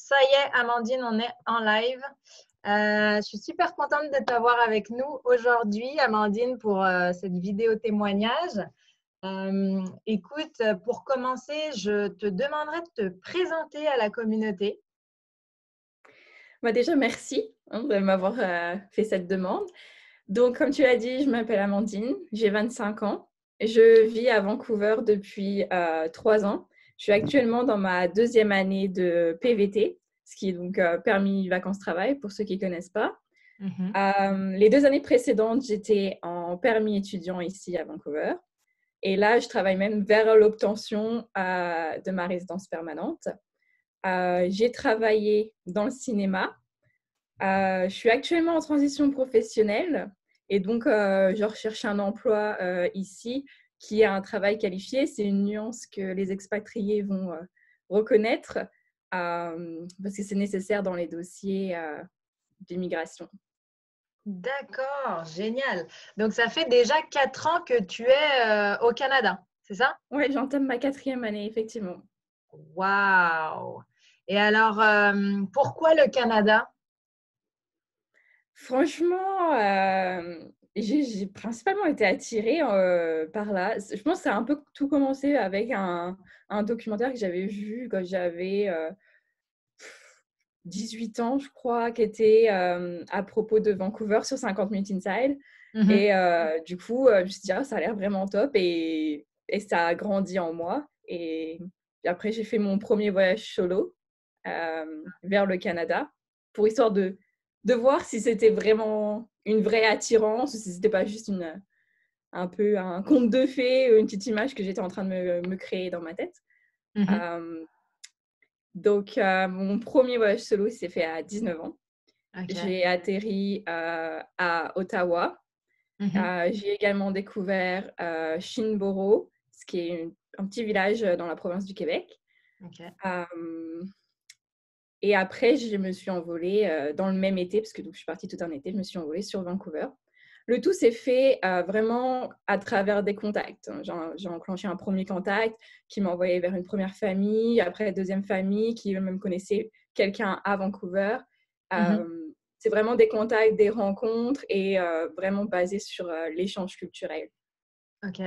Ça y est, Amandine, on est en live. Je suis super contente de t'avoir avec nous aujourd'hui, Amandine, pour cette vidéo témoignage. Écoute, pour commencer, je te demanderai de te présenter à la communauté. Déjà, merci de m'avoir fait cette demande. Donc, comme tu l'as dit, je m'appelle Amandine, j'ai 25 ans. Je vis à Vancouver depuis 3 ans. Je suis actuellement dans ma deuxième année de PVT, ce qui est donc permis vacances-travail pour ceux qui ne connaissent pas. Mhm. Les 2 années précédentes, j'étais en permis étudiant ici à Vancouver. Et là, je travaille même vers l'obtention de ma résidence permanente. J'ai travaillé dans le cinéma. Je suis actuellement en transition professionnelle et donc je recherche un emploi ici qui a un travail qualifié. C'est une nuance que les expatriés vont reconnaître parce que c'est nécessaire dans les dossiers d'immigration. D'accord, génial. Donc, ça fait déjà 4 ans que tu es au Canada, c'est ça? Oui, j'entame ma 4e année, effectivement. Waouh! Et alors, pourquoi le Canada? Franchement, j'ai principalement été attirée par là. Je pense que ça a un peu tout commencé avec un documentaire que j'avais vu quand j'avais 18 ans, je crois, qui était à propos de Vancouver sur 50 Minutes Inside. Mhm. Et du coup, je me suis dit, ah, ça a l'air vraiment top. Et ça a grandi en moi. Et puis après, j'ai fait mon premier voyage solo vers le Canada pour histoire de voir si c'était vraiment une vraie attirance ou si c'était pas juste un peu un conte de fées, une petite image que j'étais en train de me créer dans ma tête. Mhm. Euh, donc, mon premier voyage solo s'est fait à 19 ans. Ok. J'ai atterri à Ottawa. Mhm. J'ai également découvert Shinboro, ce qui est un petit village dans la province du Québec. Ok. Euh, et après, je me suis envolée dans le même été, parce que donc, je suis partie tout un été, je me suis envolée sur Vancouver. Le tout s'est fait vraiment à travers des contacts. J'ai enclenché un premier contact qui m'a envoyé vers une première famille, après la deuxième famille qui eux-mêmes connaissaient quelqu'un à Vancouver. Mhm. C'est vraiment des contacts, des rencontres et vraiment basé sur l'échange culturel. Ok,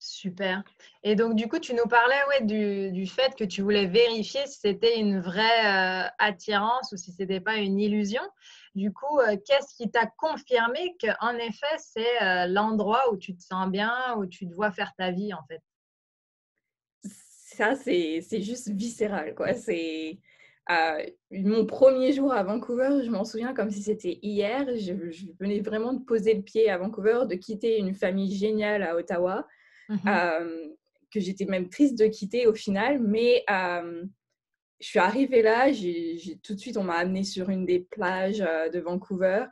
super. Et donc, du coup, tu nous parlais ouais, du fait que tu voulais vérifier si c'était une vraie attirance ou si c'était pas une illusion. Du coup, qu'est-ce qui t'a confirmé qu'en effet, c'est l'endroit où tu te sens bien, où tu te vois faire ta vie, en fait? Ça, c'est juste viscéral, quoi. C'est mon premier jour à Vancouver, je m'en souviens comme si c'était hier. Je venais vraiment de poser le pied à Vancouver, de quitter une famille géniale à Ottawa, Mhm. euh, que j'étais même triste de quitter au final. Mais je suis arrivée là, tout de suite, on m'a amenée sur une des plages de Vancouver.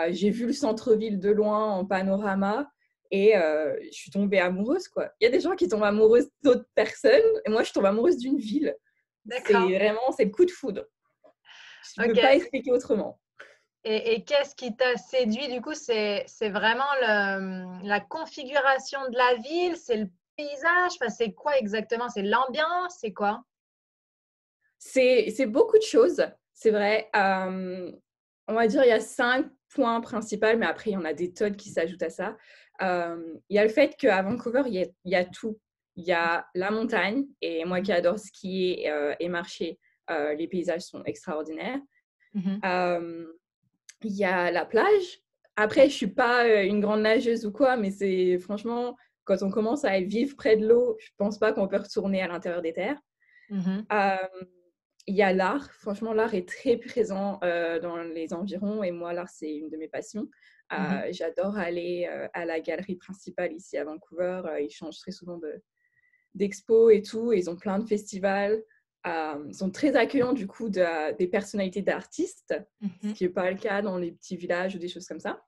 J'ai vu le centre-ville de loin en panorama et je suis tombée amoureuse, quoi. Il y a des gens qui tombent amoureuses d'autres personnes et moi, je tombe amoureuse d'une ville. D'accord. C'est le coup de foudre. Je ne Ok. peux pas expliquer autrement. Et qu'est-ce qui t'a séduit? Du coup, c'est vraiment la configuration de la ville, c'est le paysage, enfin, c'est quoi exactement? C'est l'ambiance, c'est quoi? C'est beaucoup de choses, c'est vrai. On va dire il y a 5 points principaux, mais après, il y en a des tonnes qui s'ajoutent à ça. Il y a le fait qu'à Vancouver, il y a tout. Il y a la montagne, et moi qui adore skier et marcher, les paysages sont extraordinaires. Mhm. Euh, il y a la plage. Après, je ne suis pas une grande nageuse ou quoi, mais c'est franchement, quand on commence à vivre près de l'eau, je ne pense pas qu'on peut retourner à l'intérieur des terres. Mhm. Euh, il y a l'art. Franchement, l'art est très présent dans les environs et moi, l'art, c'est une de mes passions. Mhm. J'adore aller à la galerie principale ici à Vancouver. Ils changent très souvent d'expos et tout. Et ils ont plein de festivals. Ils sont très accueillants du coup des personnalités d'artistes, ce Mhm. qui n'est pas le cas dans les petits villages ou des choses comme ça.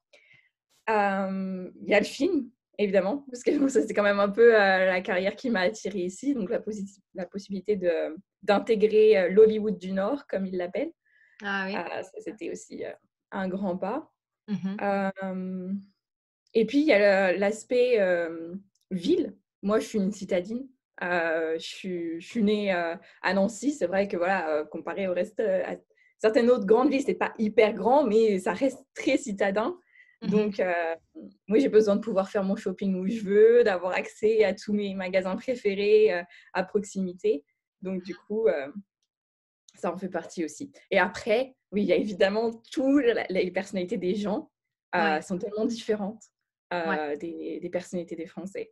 Il y a le film, évidemment, parce que ça, c'est quand même un peu la carrière qui m'a attirée ici, donc la possibilité d'intégrer l'Hollywood du Nord, comme ils l'appellent. Ah oui. Ça, c'était aussi un grand pas. Mhm. Et puis, il y a l'aspect ville. Moi, je suis une citadine. Je suis née à Nancy. C'est vrai que voilà, comparé au reste, à certaines autres grandes villes, c'est pas hyper grand, mais ça reste très citadin. Mhm. Donc, moi, j'ai besoin de pouvoir faire mon shopping où je veux, d'avoir accès à tous mes magasins préférés à proximité. Donc, du coup, ça en fait partie aussi. Et après, oui, il y a évidemment toutes les personnalités des gens Ouais, sont tellement différentes ouais, des personnalités des Français.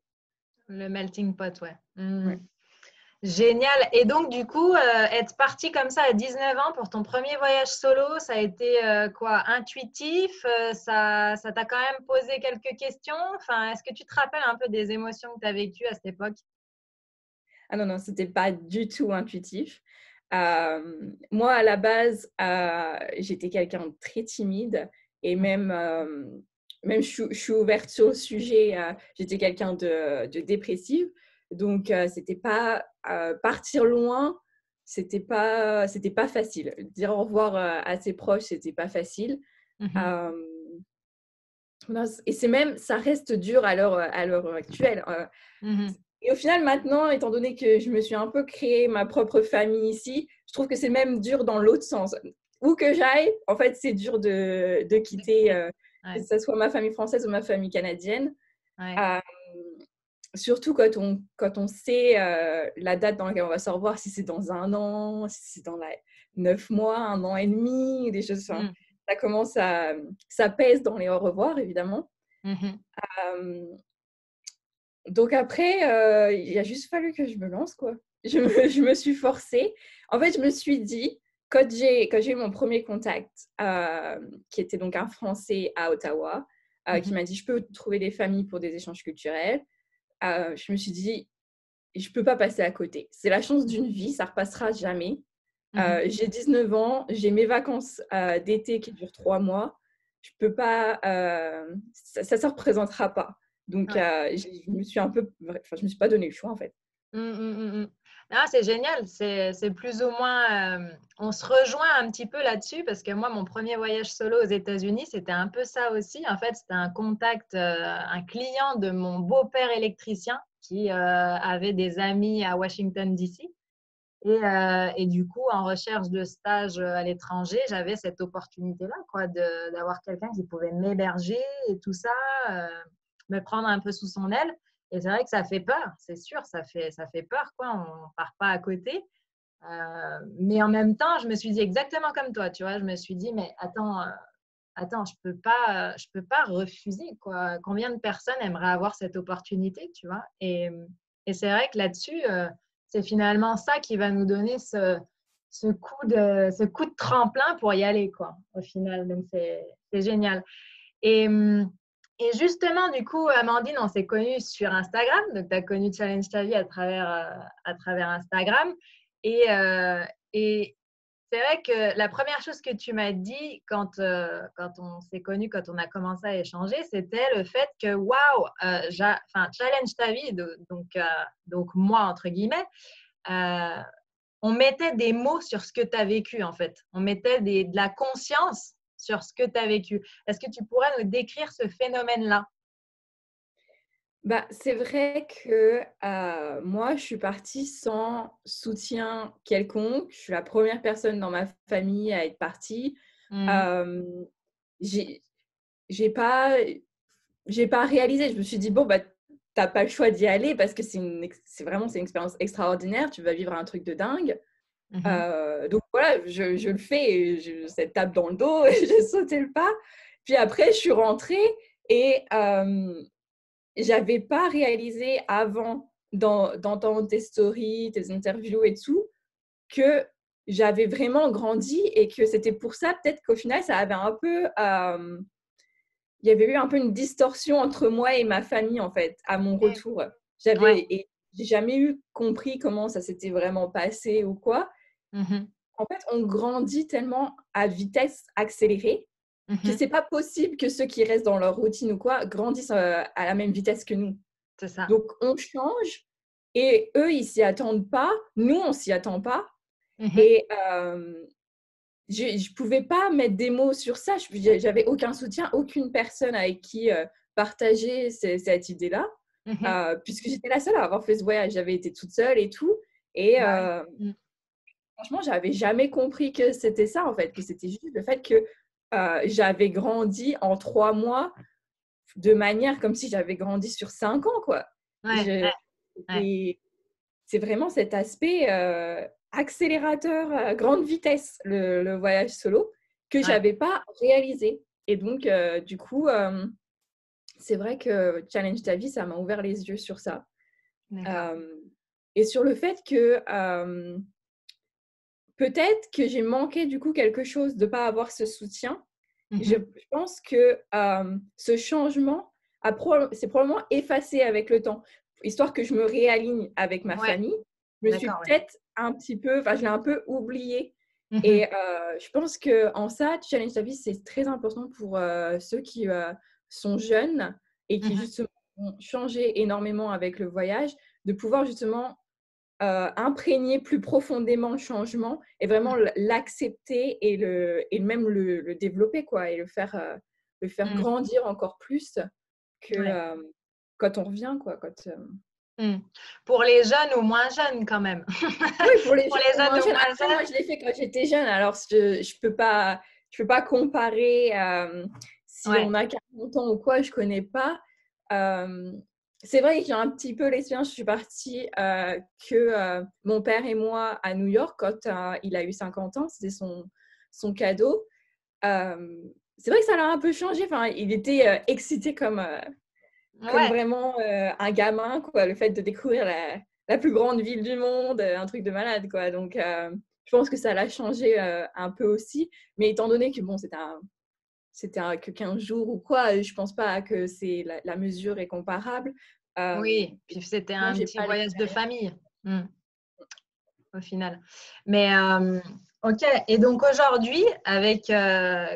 le melting pot, ouais. Ouais. Mhm. Génial. Et donc, du coup, être parti comme ça à 19 ans pour ton premier voyage solo, ça a été quoi, intuitif? Ça t'a quand même posé quelques questions? Enfin, est-ce que tu te rappelles un peu des émotions que tu as vécues à cette époque? Ah non, non, c'était pas du tout intuitif. Moi, à la base, j'étais quelqu'un de très timide et même je suis ouverte sur le sujet. J'étais quelqu'un de dépressive. Donc, c'était pas partir loin, c'était pas facile. Dire au revoir à ses proches, c'était pas facile. Mhm. Euh, non, et c'est même, ça reste dur à l'heure actuelle. Mhm. Et au final, maintenant, étant donné que je me suis un peu créé ma propre famille ici, je trouve que c'est même dur dans l'autre sens. Où que j'aille, en fait, c'est dur de De quitter, quitter. que Ouais, ce soit ma famille française ou ma famille canadienne. ouais. Euh, Surtout quand on sait la date dans laquelle on va se revoir, si c'est dans un an, si c'est dans 9 mois, un an et demi, des choses. Enfin, Mhm. ça commence ça pèse dans les au revoir, évidemment. Mhm. Euh, Donc après, il a juste fallu que je me lance, quoi. Je me suis forcée. En fait, je me suis dit, quand j'ai eu mon premier contact, qui était donc un Français à Ottawa, qui Mhm. m'a dit, je peux trouver des familles pour des échanges culturels, je me suis dit, je ne peux pas passer à côté. C'est la chance d'une vie, ça ne repassera jamais. Mhm. J'ai 19 ans, j'ai mes vacances d'été qui durent 3 mois. Je peux pas, ça ne se représentera pas. Donc, Ouais. je me suis un peu, enfin, je me suis pas donné le choix en fait. Non, c'est génial. C'est plus ou moins. On se rejoint un petit peu là-dessus parce que moi, mon premier voyage solo aux États-Unis, c'était un peu ça aussi. En fait, c'était un contact, un client de mon beau-père électricien qui avait des amis à Washington, D.C. Et du coup, en recherche de stage à l'étranger, j'avais cette opportunité-là, quoi, d'avoir quelqu'un qui pouvait m'héberger et tout ça, euh, me prendre un peu sous son aile. Et c'est vrai que ça fait peur, c'est sûr, ça fait peur, quoi. On ne part pas à côté. Mais en même temps, je me suis dit exactement comme toi, tu vois. Je me suis dit, mais attends, je peux pas refuser, quoi. Combien de personnes aimeraient avoir cette opportunité, tu vois? Et c'est vrai que là-dessus, c'est finalement ça qui va nous donner ce coup de tremplin pour y aller, quoi, au final. Donc, c'est génial. Et, hum, et justement, du coup, Amandine, on s'est connus sur Instagram. Donc, tu as connu Challenge Ta Vie à travers Instagram. Et, euh, et c'est vrai que la première chose que tu m'as dit quand on s'est connus, quand on a commencé à échanger, c'était le fait que, waouh, enfin, Challenge Ta Vie, donc moi, entre guillemets, euh, on mettait des mots sur ce que tu as vécu, en fait. On mettait de la conscience sur ce que tu as vécu. Est-ce que tu pourrais nous décrire ce phénomène-là? Bah, c'est vrai que moi, je suis partie sans soutien quelconque. Je suis la première personne dans ma famille à être partie. Mhm. Euh, j'ai j'ai pas j'ai pas réalisé. Je me suis dit, bon, bah, t'as pas le choix d'y aller parce que c'est une expérience extraordinaire. Tu vas vivre un truc de dingue. Mhm. Donc voilà, je le fais, et cette tape dans le dos, et j'ai sauté le pas. Puis après, je suis rentrée et j'avais pas réalisé avant d'entendre tes stories, tes interviews et tout, que j'avais vraiment grandi et que c'était pour ça peut-être qu'au final, ça avait un peu il y avait eu un peu une distorsion entre moi et ma famille, en fait, à mon retour. Ouais. J'ai jamais eu compris comment ça s'était vraiment passé ou quoi. Mhm. En fait, on grandit tellement à vitesse accélérée que Mhm. c'est pas possible que ceux qui restent dans leur routine ou quoi grandissent à la même vitesse que nous. C'est ça. Donc, on change et eux, ils s'y attendent pas. Nous, on s'y attend pas. Mhm. Et je pouvais pas mettre des mots sur ça. J'avais aucun soutien, aucune personne avec qui partager cette idée-là. Mhm. puisque j'étais la seule à avoir fait ce voyage. J'avais été toute seule et tout. Et Bah oui. Mm. franchement, j'avais jamais compris que c'était ça, en fait, que c'était juste le fait que j'avais grandi en 3 mois de manière comme si j'avais grandi sur 5 ans, quoi. Ouais, Je, ouais, et c'est vraiment cet aspect accélérateur à grande vitesse, le voyage solo, que ouais. j'avais pas réalisé. Et donc, du coup, c'est vrai que Challenge ta vie, ça m'a ouvert les yeux sur ça. D'accord. Euh, et sur le fait que peut-être que j'ai manqué du coup quelque chose de ne pas avoir ce soutien. Je Mhm. pense que ce changement s'est probablement effacé avec le temps, histoire que je me réaligne avec ma Ouais, famille. Je me suis d'accord, ouais. peut-être un petit peu, enfin, je l'ai un peu oublié. Et Mhm. je pense qu'en ça, Challenge ta vie, c'est très important pour ceux qui sont jeunes et qui Mhm. justement ont changé énormément avec le voyage, de pouvoir justement imprégner plus profondément le changement et vraiment l'accepter et même le développer, quoi, et le faire Mm. grandir encore plus que Ouais. quand on revient, quoi. Mm. Pour les jeunes ou moins jeunes, quand même. Oui, pour les Pour jeunes les ou moins jeunes ou jeunes. moins Après, moi, jeunes. je l'ai fait quand j'étais jeune, alors je peux pas comparer si Ouais. on a 40 ans ou quoi, je connais pas. Euh, c'est vrai que j'ai un petit peu l'expérience. Je suis partie que mon père et moi à New York quand il a eu 50 ans. C'était son cadeau. Euh, c'est vrai que ça l'a un peu changé. Enfin, il était excité comme Ouais. vraiment un gamin, quoi. Le fait de découvrir la plus grande ville du monde, un truc de malade, quoi. Donc, je pense que ça l'a changé un peu aussi. Mais étant donné que, bon, que 15 jours ou quoi, je pense pas que la mesure est comparable. Oui. Puis c'était Moi, un j'ai petit pas voyage de l'expérience. famille. Mm. Au final. Mais ok. Et donc aujourd'hui, avec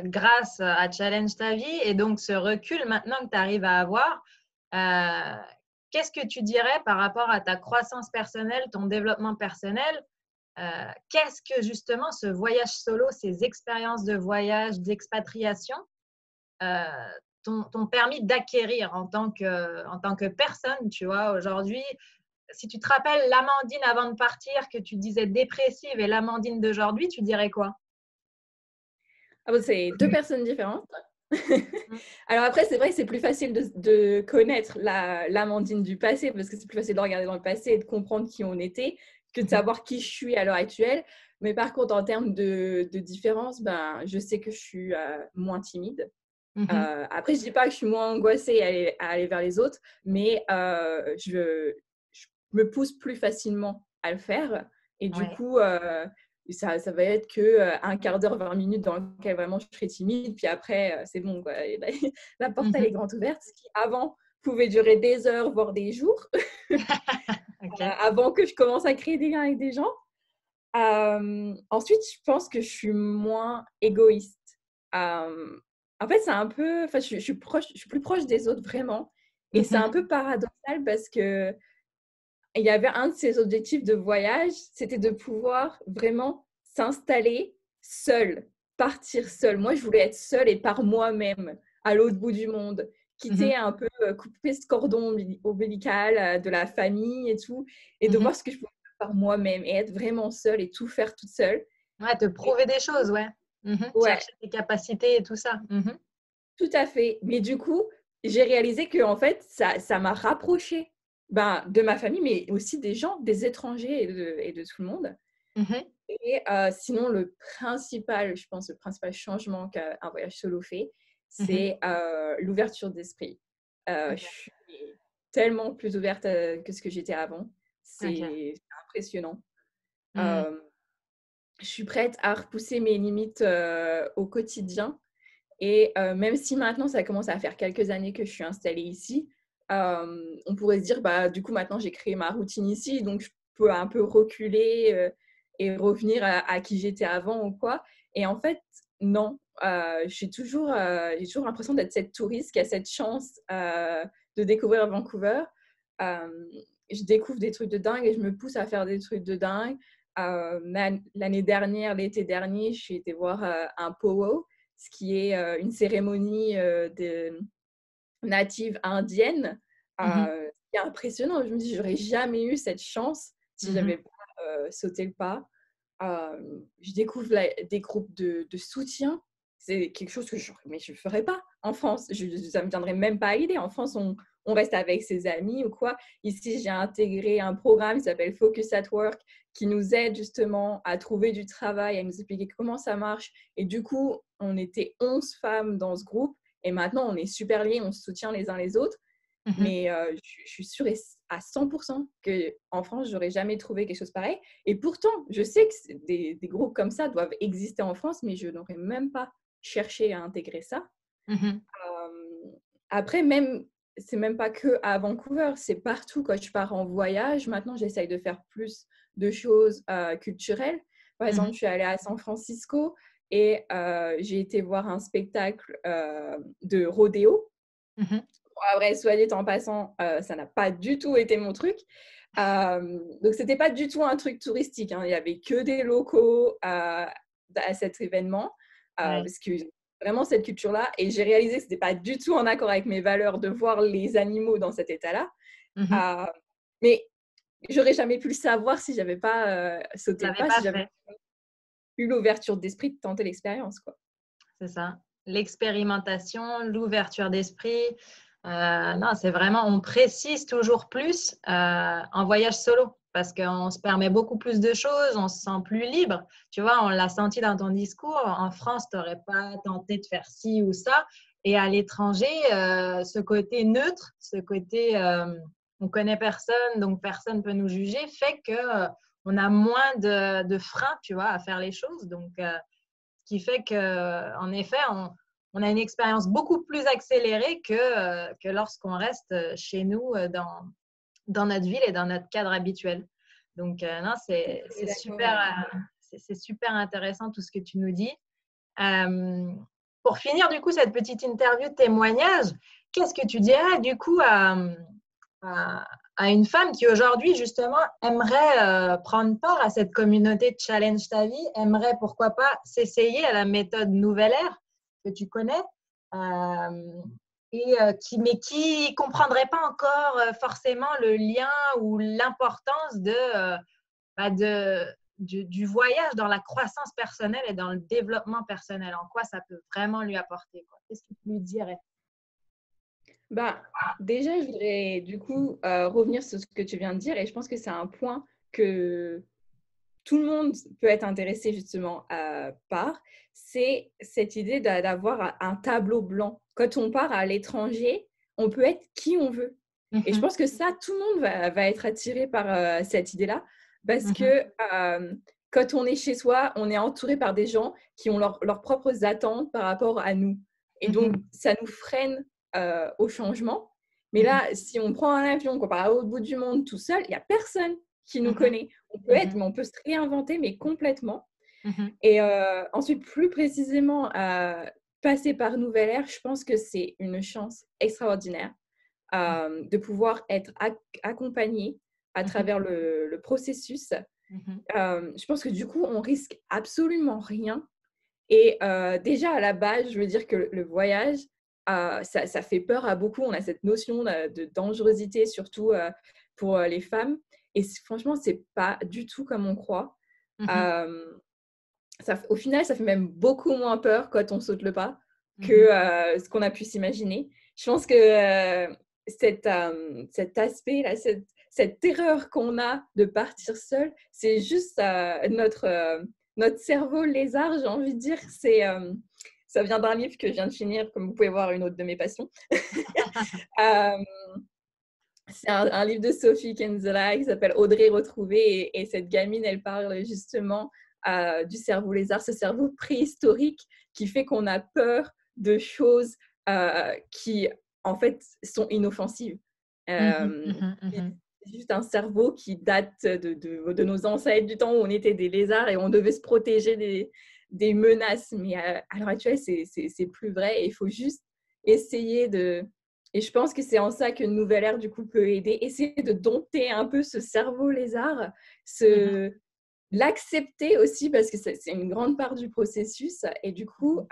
grâce à Challenge ta vie et donc ce recul maintenant que tu arrives à avoir, euh, qu'est-ce que tu dirais par rapport à ta croissance personnelle, ton développement personnel? Qu'est-ce que justement ce voyage solo, ces expériences de voyage, d'expatriation, euh, t'ont permis d'acquérir en tant que personne, tu vois, aujourd'hui? Si tu te rappelles l'Amandine avant de partir, que tu disais dépressive, et l'Amandine d'aujourd'hui, tu dirais quoi? Ah bon, c'est deux personnes différentes. Alors après, c'est vrai que c'est plus facile de connaître l'Amandine du passé parce que c'est plus facile de regarder dans le passé et de comprendre qui on était que de Mhm. savoir qui je suis à l'heure actuelle. Mais par contre, en termes de différence, ben, je sais que je suis moins timide. Mhm. Après, je dis pas que je suis moins angoissée à aller vers les autres, mais je me pousse plus facilement à le faire. Et du Ouais. coup, ça va être que un quart d'heure, 20 minutes dans lequel vraiment je serai timide. Puis après, c'est bon, quoi. Et la porte, elle est Mhm. grande ouverte, ce qui avant pouvait durer des heures, voire des jours, Ok. avant que je commence à créer des liens avec des gens. Ensuite, je pense que je suis moins égoïste. Euh, En fait, c'est un peu, enfin, je suis plus proche des autres vraiment, et c'est un Mhm. peu paradoxal parce que il y avait un de ces objectifs de voyage, c'était de pouvoir vraiment s'installer seul, partir seul. Moi, je voulais être seule et par moi-même à l'autre bout du monde, quitter Mhm. un peu, couper ce cordon ombilical de la famille et tout, et de Mhm. voir ce que je pouvais faire par moi-même et être vraiment seule et tout faire toute seule. Ouais, te Et prouver des choses, ouais. Mhm. ouais, Chercher tes capacités et tout ça. Mhm. tout à fait. Mais du coup, j'ai réalisé que en fait, ça m'a rapprochée ben, de ma famille, mais aussi des gens, des étrangers et de tout le monde. Mhm. Et sinon, je pense, le principal changement qu'un voyage solo fait, Mhm. c'est l'ouverture d'esprit. Je Ok. suis tellement plus ouverte que ce que j'étais avant. Ok. C'est impressionnant. Mm. Euh, je suis prête à repousser mes limites au quotidien. Et même si maintenant, ça commence à faire quelques années que je suis installée ici, on pourrait se dire, bah, du coup, maintenant, j'ai créé ma routine ici, donc je peux un peu reculer et revenir à qui j'étais avant ou quoi. Et en fait, non. J'ai toujours l'impression d'être cette touriste qui a cette chance de découvrir Vancouver. Euh, je découvre des trucs de dingue et je me pousse à faire des trucs de dingue. L'année dernière, l'été dernier, j'ai été voir un powwow, ce qui est une cérémonie native indienne. Mhm. est impressionnant. Je me dis, j'aurais jamais eu cette chance si j'avais pas sauté le pas. Je découvre des groupes de soutien. C'est quelque chose que je ne ferais pas en France. Ça ne me viendrait même pas à l'idée. En France, on reste avec ses amis ou quoi. Ici, j'ai intégré un programme qui s'appelle Focus at Work qui nous aide justement à trouver du travail, à nous expliquer comment ça marche. Et du coup, on était 11 femmes dans ce groupe. Et maintenant, on est super liés, on se soutient les uns les autres. Mais je suis sûre à 100% qu'en France, je n'aurais jamais trouvé quelque chose pareil. Et pourtant, je sais que des groupes comme ça doivent exister en France, mais je n'aurais même pas cherché à intégrer ça. Après, c'est même pas que à Vancouver, c'est partout. Quand je pars en voyage, maintenant, j'essaye de faire plus de choses culturelles. Par exemple, je suis allée à San Francisco et j'ai été voir un spectacle de rodéo. Après, soit dit en passant, ça n'a pas du tout été mon truc. Donc, c'était pas du tout un truc touristique. Il n'y avait que des locaux à cet événement. Parce que vraiment, cette culture-là, et j'ai réalisé que ce n'était pas du tout en accord avec mes valeurs de voir les animaux dans cet état-là. Mais j'aurais jamais pu le savoir si j'avais pas sauté le pas, si j'avais eu l'ouverture d'esprit de tenter l'expérience, quoi. C'est ça. L'expérimentation, l'ouverture d'esprit. Non, c'est vraiment, on précise toujours plus en voyage solo parce qu'on se permet beaucoup plus de choses, on se sent plus libre. Tu vois, on l'a senti dans ton discours. En France, tu n'aurais pas tenté de faire ci ou ça. Et à l'étranger, ce côté neutre, ce côté on connaît personne, donc personne ne peut nous juger, fait que on a moins de freins, tu vois, à faire les choses. Donc, ce qui fait qu'en effet, on a une expérience beaucoup plus accélérée que lorsqu'on reste chez nous dans notre ville et dans notre cadre habituel. Donc, non, c'est super intéressant tout ce que tu nous dis. Pour finir, du coup, cette petite interview de témoignage, qu'est-ce que tu dirais, du coup, à une femme qui, aujourd'hui, justement, aimerait prendre part à cette communauté de Challenge ta vie, aimerait, pourquoi pas, s'essayer à la méthode Nouvelle Ère que tu connais, qui ne comprendrait pas encore forcément le lien ou l'importance du voyage dans la croissance personnelle et dans le développement personnel, en quoi ça peut vraiment lui apporter, quoi. Qu'est-ce que tu lui dirais? Déjà, je voudrais du coup revenir sur ce que tu viens de dire et je pense que c'est un point que tout le monde peut être intéressé justement par, c'est cette idée d'avoir un tableau blanc. Quand on part à l'étranger, on peut être qui on veut. Et je pense que ça, tout le monde va être attiré par cette idée-là parce que quand on est chez soi, on est entouré par des gens qui ont leurs propres attentes par rapport à nous. Et donc, ça nous freine au changement. Mais là, si on prend un avion, qu'on part à l'autre bout du monde tout seul, il n'y a personne qui nous connaît. On peut être, mais on peut se réinventer, mais complètement. Et ensuite, plus précisément, passer par Nouvelle Ère, je pense que c'est une chance extraordinaire de pouvoir être accompagné à travers le processus. Je pense que du coup, on risque absolument rien. Et déjà, à la base, je veux dire que le voyage, ça fait peur à beaucoup. On a cette notion de dangerosité, surtout pour les femmes. Et franchement, ce n'est pas du tout comme on croit. Au final, ça fait même beaucoup moins peur quand on saute le pas que ce qu'on a pu s'imaginer. Je pense que cet aspect-là, cette terreur qu'on a de partir seul, c'est juste notre cerveau lézard, j'ai envie de dire. Ça vient d'un livre que je viens de finir, comme vous pouvez voir, une autre de mes passions. C'est un livre de Sophie Kinsella qui s'appelle Audrey retrouvée. Et cette gamine, elle parle justement du cerveau lézard, ce cerveau préhistorique qui fait qu'on a peur de choses qui, en fait, sont inoffensives. C'est juste un cerveau qui date de nos ancêtres, du temps où on était des lézards et on devait se protéger des menaces. Mais à l'heure actuelle, c'est plus vrai et il faut juste essayer de... Et je pense que c'est en ça que Nouvelle Ère, du coup, peut aider. Essayer de dompter un peu ce cerveau lézard, l'accepter aussi, parce que c'est une grande part du processus. Et du coup,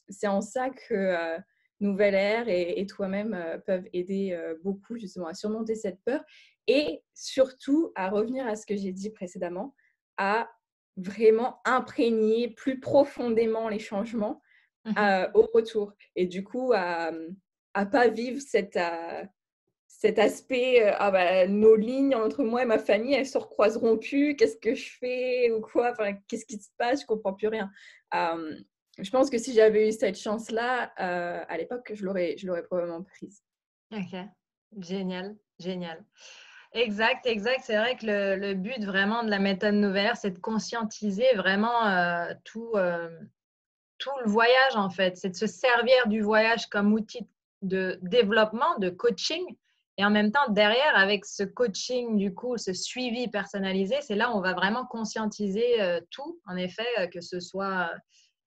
c'est en ça que nouvelle ère et toi-même peuvent aider beaucoup justement à surmonter cette peur et surtout à revenir à ce que j'ai dit précédemment, à vraiment imprégner plus profondément les changements au retour et du coup à pas vivre cet aspect ah bah, nos lignes entre moi et ma famille elles se recroiseront plus, qu'est-ce que je fais ou quoi, enfin qu'est-ce qui se passe, je comprends plus rien. Je pense que si j'avais eu cette chance là à l'époque je l'aurais probablement prise. Ok, génial, génial. Exact, exact. C'est vrai que le but vraiment de la méthode nouvelle, c'est de conscientiser vraiment tout le voyage en fait. C'est de se servir du voyage comme outil de développement, de coaching. Et en même temps, derrière, avec ce coaching, du coup, ce suivi personnalisé, c'est là où on va vraiment conscientiser tout, en effet, que ce soit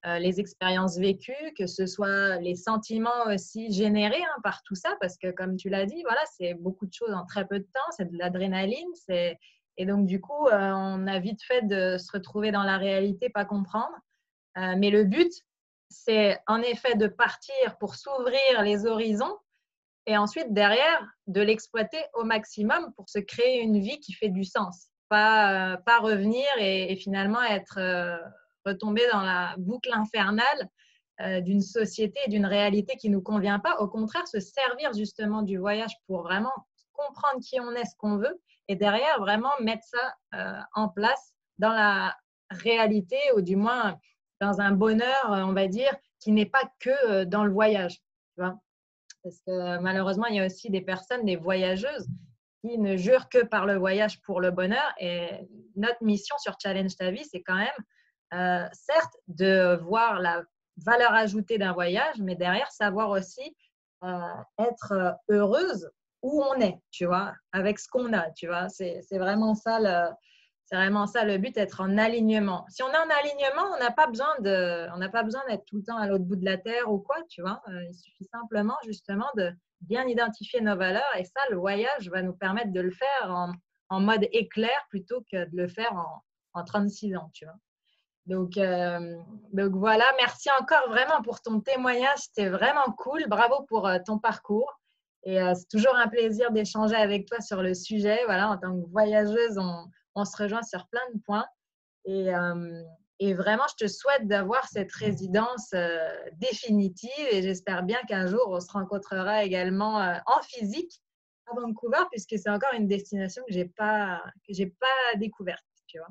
les expériences vécues, que ce soit les sentiments aussi générés par tout ça, parce que comme tu l'as dit, voilà, c'est beaucoup de choses en très peu de temps, c'est de l'adrénaline, et donc du coup, on a vite fait de se retrouver dans la réalité, pas comprendre. Mais le but, c'est en effet de partir pour s'ouvrir les horizons et ensuite derrière de l'exploiter au maximum pour se créer une vie qui fait du sens. Pas revenir et finalement être retombé dans la boucle infernale d'une société et d'une réalité qui ne nous convient pas. Au contraire, se servir justement du voyage pour vraiment comprendre qui on est, ce qu'on veut et derrière vraiment mettre ça en place dans la réalité ou du moins dans un bonheur, on va dire, qui n'est pas que dans le voyage. Tu vois, parce que malheureusement, il y a aussi des personnes, des voyageuses, qui ne jurent que par le voyage pour le bonheur. Et notre mission sur Challenge ta vie, c'est quand même, certes, de voir la valeur ajoutée d'un voyage, mais derrière, savoir aussi être heureuse où on est, tu vois, avec ce qu'on a, tu vois. C'est vraiment ça le but, être en alignement. Si on est en alignement, on n'a pas besoin d'être tout le temps à l'autre bout de la terre ou quoi, tu vois. Il suffit simplement justement de bien identifier nos valeurs et ça, le voyage va nous permettre de le faire en mode éclair plutôt que de le faire en 36 ans, tu vois. Donc voilà, merci encore vraiment pour ton témoignage, c'était vraiment cool. Bravo pour ton parcours. Et c'est toujours un plaisir d'échanger avec toi sur le sujet. Voilà, en tant que voyageuse, on se rejoint sur plein de points. Et, euh, et vraiment, je te souhaite d'avoir cette résidence définitive et j'espère bien qu'un jour, on se rencontrera également en physique à Vancouver puisque c'est encore une destination que j'ai pas découverte, tu vois.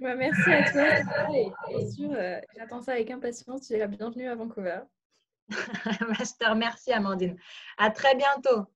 Bah, merci à toi et bien sûr j'attends ça avec impatience, tu es la bienvenue à Vancouver. Je te remercie, Amandine. À très bientôt.